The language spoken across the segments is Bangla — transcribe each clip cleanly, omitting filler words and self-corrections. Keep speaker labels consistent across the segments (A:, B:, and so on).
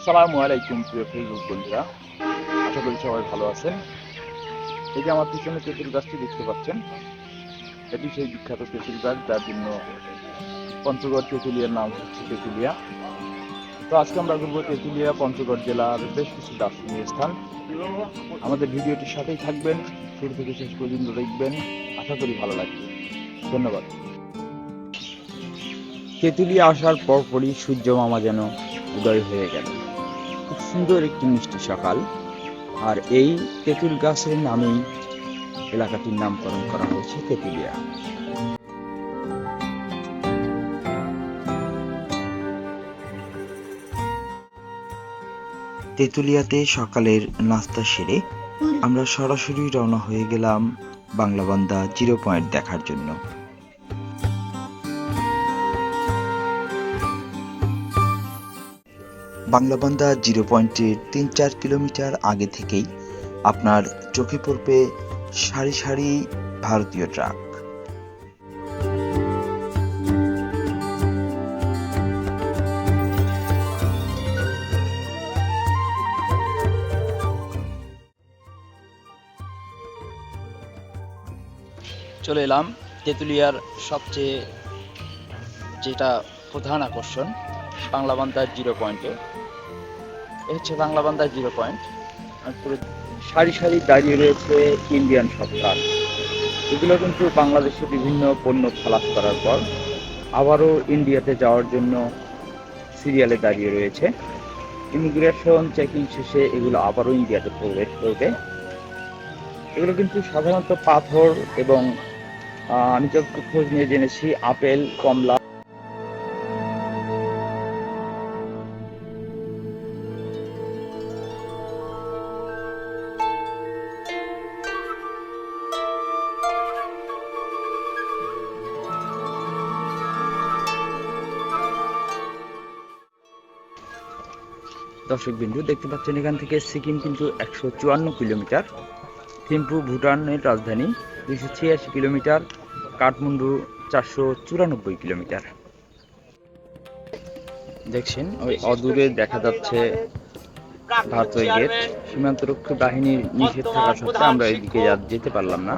A: আসসালামু আলাইকুম প্রিয় ফেসবুক বন্ধুরা, আশা করি সবাই ভালো আছেন। এই যে আমার পিছনে তেঁতুল গাছটি দেখতে পাচ্ছেন, এটি সেই বিখ্যাত তেঁতুল গাছ যার জন্য পঞ্চগড় তেঁতুলিয়ার নাম হচ্ছে তেঁতুলিয়া। তো আজকে আমরা ঘুরবো তেঁতুলিয়া পঞ্চগড় জেলার বেশ কিছু দর্শনীয় স্থান। আমাদের ভিডিওটির সাথেই থাকবেন, শুরু থেকে শেষ পর্যন্ত দেখবেন, আশা করি ভালো লাগবে। ধন্যবাদ। তেঁতুলিয়া আসার পরপরই সূর্য মামা যেন উদয় হয়ে গেল। খুব সুন্দর একটি মিষ্টি সকাল, আর এই তেঁতুল গাছের নামেই এলাকাটির নামকরণ করা হয়েছে তেঁতুলিয়া। তেঁতুলিয়াতে সকালের নাস্তা সেরে আমরা সরাসরি রওনা হয়ে গেলাম বাংলাবান্ধা জিরো পয়েন্ট দেখার জন্য। বাংলাবান্ধা জিরো পয়েন্টের ৩-৪ কিলোমিটার আগে থেকেই আপনার চোখে পড়বে সারি সারি ভারতীয় ট্রাক। চলে এলাম তেঁতুলিয়ার সবচেয়ে যেটা প্রধান আকর্ষণ, বাংলাবান্ধা জিরো পয়েন্টে। এ হচ্ছে বাংলাবান্ধা জিরো পয়েন্ট। সারি সারি দাঁড়িয়ে রয়েছে ইন্ডিয়ান সব ট্রাক। এগুলো কিন্তু বাংলাদেশে বিভিন্ন পণ্য খালাস করার পর আবারও ইন্ডিয়াতে যাওয়ার জন্য সিরিয়ালে দাঁড়িয়ে রয়েছে। ইমিগ্রেশন চেকিং শেষে এগুলো আবারও ইন্ডিয়াতে প্রবেশ করবে। এগুলো কিন্তু সাধারণত পাথর এবং আমি যত খোঁজ নিয়ে জেনেছি আপেল, কমলা। দর্শক বিন্দু দেখতে পাচ্ছেন, এখান থেকে সিকিম কিন্তু 154 কিলোমিটার, থিম্পু ভুটানের রাজধানী 286 কিলোমিটার, কাঠমান্ডু 494 কিলোমিটার। দেখছেন ওই অদূরে দেখা যাচ্ছে ভারতীয় গেট। সীমান্তরক্ষী বাহিনীর নিষেধ থাকা সত্ত্বেও আমরা এদিকে যেতে পারলাম না।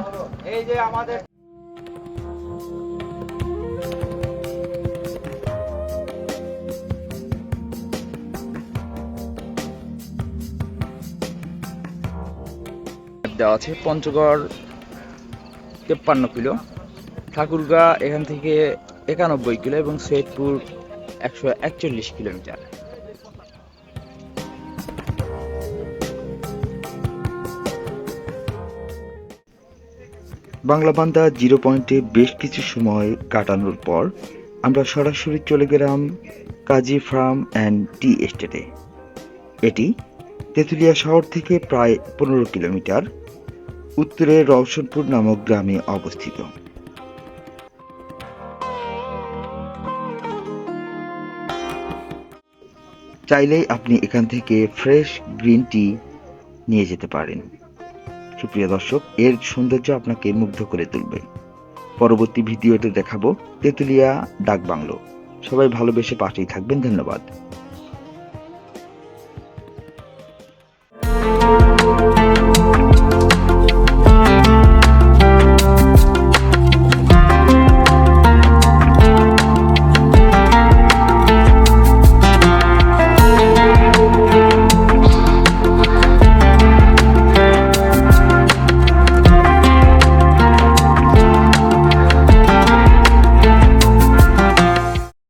A: দেওয়া আছে পঞ্চগড় 53 কিলো, ঠাকুরগাঁ এখান থেকে 91 কিলো এবং সৈয়দপুর 141 কিলোমিটার। বাংলাবান্ধা জিরো পয়েন্টে বেশ কিছু সময় কাটানোর পর আমরা সরাসরি চলে গেলাম কাজী ফার্ম অ্যান্ড টি এস্টেটে। এটি তেঁতুলিয়া শহর থেকে প্রায় 15 কিলোমিটার উত্তরে রওশনপুর নামক গ্রামে অবস্থিত। চাইলেই আপনি এখান থেকে ফ্রেশ গ্রিন টি নিয়ে যেতে পারেন। সুপ্রিয় দর্শক, এর সৌন্দর্য আপনাকে মুগ্ধ করে তুলবে। পরবর্তী ভিডিওতে দেখাবো তেঁতুলিয়া ডাক বাংলো। সবাই ভালোবেসে পাশেই থাকবেন। ধন্যবাদ।